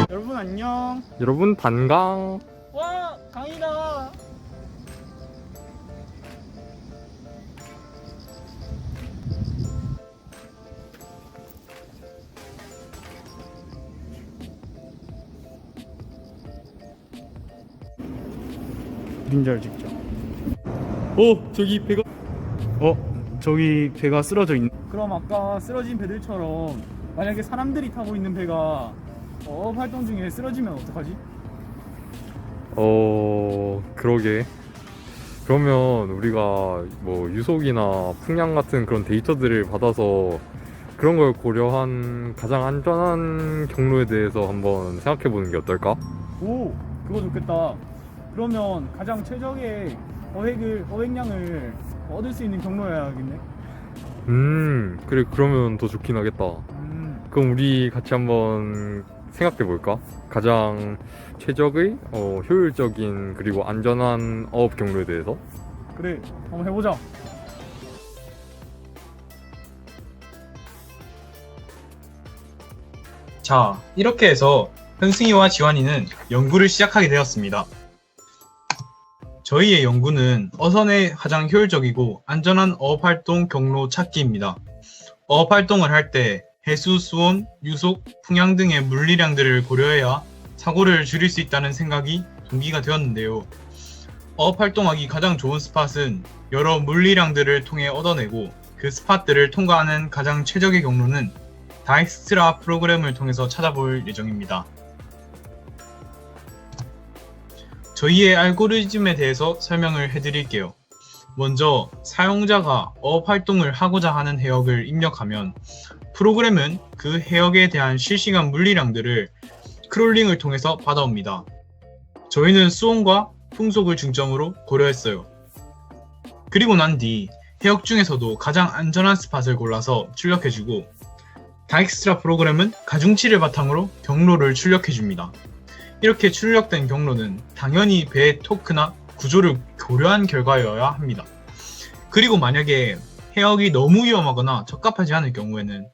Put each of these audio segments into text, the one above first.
여러분 안녕. 여러분 반강. 와, 강이다. 그림자를 찍자. 저기 배가. 저기 배가 쓰러져 있네. 그럼 아까 쓰러진 배들처럼 만약에 사람들이 타고 있는 배가 어업 활동 중에 쓰러지면 어떡하지? 그러게. 그러면 우리가 뭐 유속이나 풍량 같은 그런 데이터들을 받아서 그런 걸 고려한 가장 안전한 경로에 대해서 한번 생각해 보는 게 어떨까? 오, 그거 좋겠다. 그러면 가장 최적의 어획량을 얻을 수 있는 경로여야겠네. 그래. 그러면 더 좋긴 하겠다. 그럼 우리 같이 한번 생각해 볼까? 가장 최적의 효율적인 그리고 안전한 어업 경로에 대해서. 그래, 한번 해보자. 자, 이렇게 해서 현승이와 지환이는 연구를 시작하게 되었습니다. 저희의 연구는 어선의 가장 효율적이고 안전한 어업활동 경로 찾기입니다. 어업활동을 할 때 해수, 수온, 유속, 풍향 등의 물리량들을 고려해야 사고를 줄일 수 있다는 생각이 동기가 되었는데요. 어업활동하기 가장 좋은 스팟은 여러 물리량들을 통해 얻어내고 그 스팟들을 통과하는 가장 최적의 경로는 다익스트라 프로그램을 통해서 찾아볼 예정입니다. 저희의 알고리즘에 대해서 설명을 해드릴게요. 먼저 사용자가 어업 활동을 하고자 하는 해역을 입력하면 프로그램은 그 해역에 대한 실시간 물리량들을 크롤링을 통해서 받아옵니다. 저희는 수온과 풍속을 중점으로 고려했어요. 그리고 난 뒤 해역 중에서도 가장 안전한 스팟을 골라서 출력해주고 다익스트라 프로그램은 가중치를 바탕으로 경로를 출력해줍니다. 이렇게 출력된 경로는 당연히 배의 토크나 구조를 고려한 결과여야 합니다. 그리고 만약에 해역이 너무 위험하거나 적합하지 않을 경우에는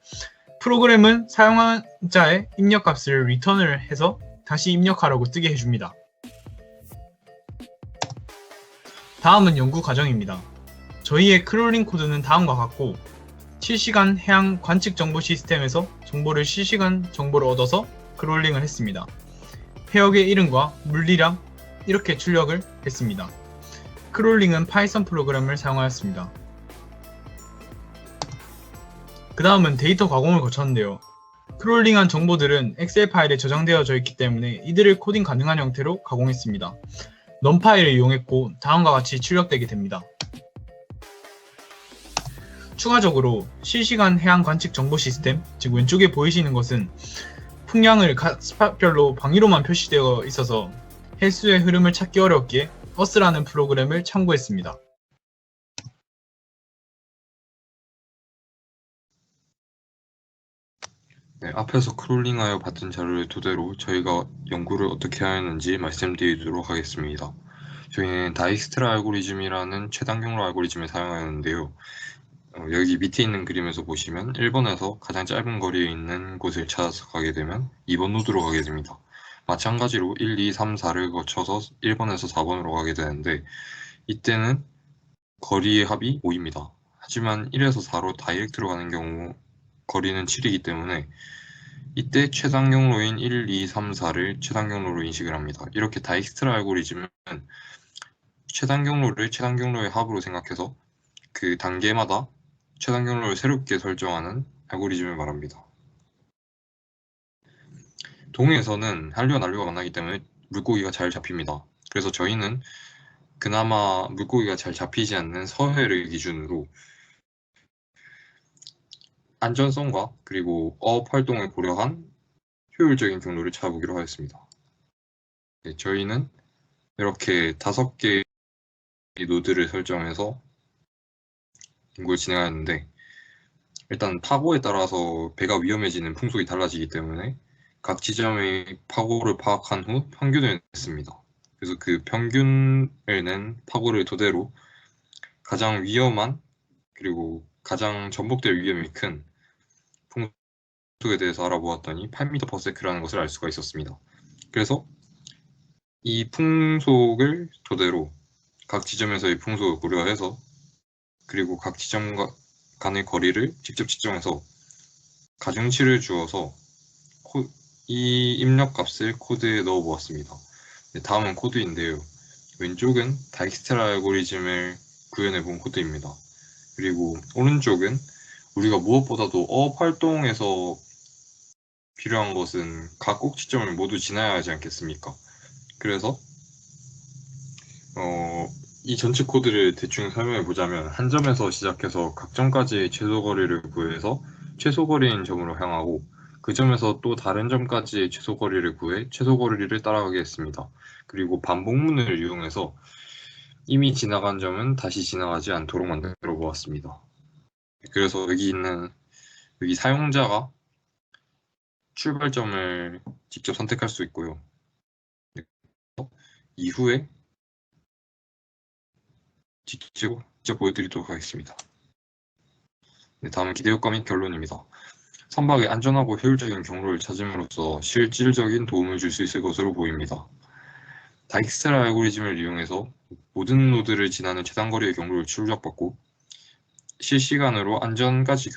프로그램은 사용자의 입력값을 리턴을 해서 다시 입력하라고 뜨게 해줍니다. 다음은 연구 과정입니다. 저희의 크롤링 코드는 다음과 같고 실시간 해양 관측 정보 시스템에서 정보를 실시간 정보를 얻어서 크롤링을 했습니다. 해역의 이름과 물리량 이렇게 출력을 했습니다. 크롤링은 파이썬 프로그램을 사용하였습니다. 그 다음은 데이터 가공을 거쳤는데요. 크롤링한 정보들은 엑셀 파일에 저장되어져 있기 때문에 이들을 코딩 가능한 형태로 가공했습니다. 넌 파일을 이용했고 다음과 같이 출력되게 됩니다. 추가적으로 실시간 해양 관측 정보 시스템, 즉 왼쪽에 보이시는 것은 풍량을 각 스팟별로 방위로만 표시되어 있어서 해수의 흐름을 찾기 어렵기에 어스라는 프로그램을 참고했습니다. 네, 앞에서 크롤링하여 받은 자료를 토대로 저희가 연구를 어떻게 하였는지 말씀드리도록 하겠습니다. 저희는 다익스트라 알고리즘이라는 최단 경로 알고리즘을 사용하였는데요. 여기 밑에 있는 그림에서 보시면 1번에서 가장 짧은 거리에 있는 곳을 찾아서 가게 되면 2번 노드로 가게 됩니다. 마찬가지로 1, 2, 3, 4를 거쳐서 1번에서 4번으로 가게 되는데 이때는 거리의 합이 5입니다. 하지만 1에서 4로 다이렉트로 가는 경우 거리는 7이기 때문에 이때 최단 경로인 1, 2, 3, 4를 최단 경로로 인식을 합니다. 이렇게 다익스트라 알고리즘은 최단 경로를 최단 경로의 합으로 생각해서 그 단계마다 최단 경로를 새롭게 설정하는 알고리즘을 말합니다. 동해에서는 한류와 난류가 만나기 때문에 물고기가 잘 잡힙니다. 그래서 저희는 그나마 물고기가 잘 잡히지 않는 서해를 기준으로 안전성과 그리고 어업 활동을 고려한 효율적인 경로를 찾아보기로 하였습니다. 네, 저희는 이렇게 5개의 노드를 설정해서 연구를 진행하였는데 일단 파고에 따라서 배가 위험해지는 풍속이 달라지기 때문에 각 지점의 파고를 파악한 후 평균을 냈습니다. 그래서 그 평균을 낸 파고를 토대로 가장 위험한 그리고 가장 전복될 위험이 큰 풍속에 대해서 알아보았더니 8m/s라는 것을 알 수가 있었습니다. 그래서 이 풍속을 토대로 각 지점에서의 풍속을 고려해서 그리고 각 지점 간의 거리를 직접 측정해서 가중치를 주어서 이 입력값을 코드에 넣어 보았습니다. 다음은 코드인데요. 왼쪽은 다익스트라 알고리즘을 구현해 본 코드입니다. 그리고 오른쪽은 우리가 무엇보다도 어업 활동에서 필요한 것은 각 꼭지점을 모두 지나야 하지 않겠습니까? 그래서 이 전체 코드를 대충 설명해 보자면 한 점에서 시작해서 각 점까지의 최소 거리를 구해서 최소 거리인 점으로 향하고 그 점에서 또 다른 점까지의 최소 거리를 구해 최소 거리를 따라가게 했습니다. 그리고 반복문을 이용해서 이미 지나간 점은 다시 지나가지 않도록 만들어 보았습니다. 그래서 여기 사용자가 출발점을 직접 선택할 수 있고요. 이후에 직접 보여드리도록 하겠습니다. 다음은 기대효과 및 결론입니다. 선박의 안전하고 효율적인 경로를 찾음으로써 실질적인 도움을 줄 수 있을 것으로 보입니다. 다익스트라 알고리즘을 이용해서 모든 노드를 지나는 최단거리의 경로를 추적받고 실시간으로 안전까지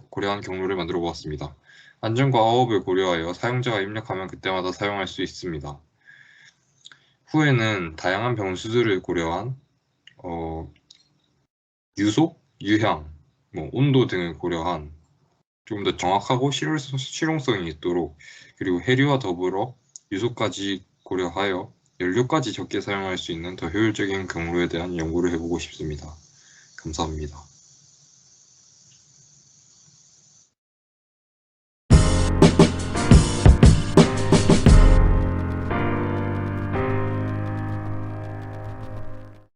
고려한 경로를 만들어 보았습니다. 안전과 어업을 고려하여 사용자가 입력하면 그때마다 사용할 수 있습니다. 후에는 다양한 변수들을 고려한 유속, 유향, 온도 등을 고려한 조금 더 정확하고 실용성이 있도록 그리고 해류와 더불어 유속까지 고려하여 연료까지 적게 사용할 수 있는 더 효율적인 경로에 대한 연구를 해보고 싶습니다. 감사합니다.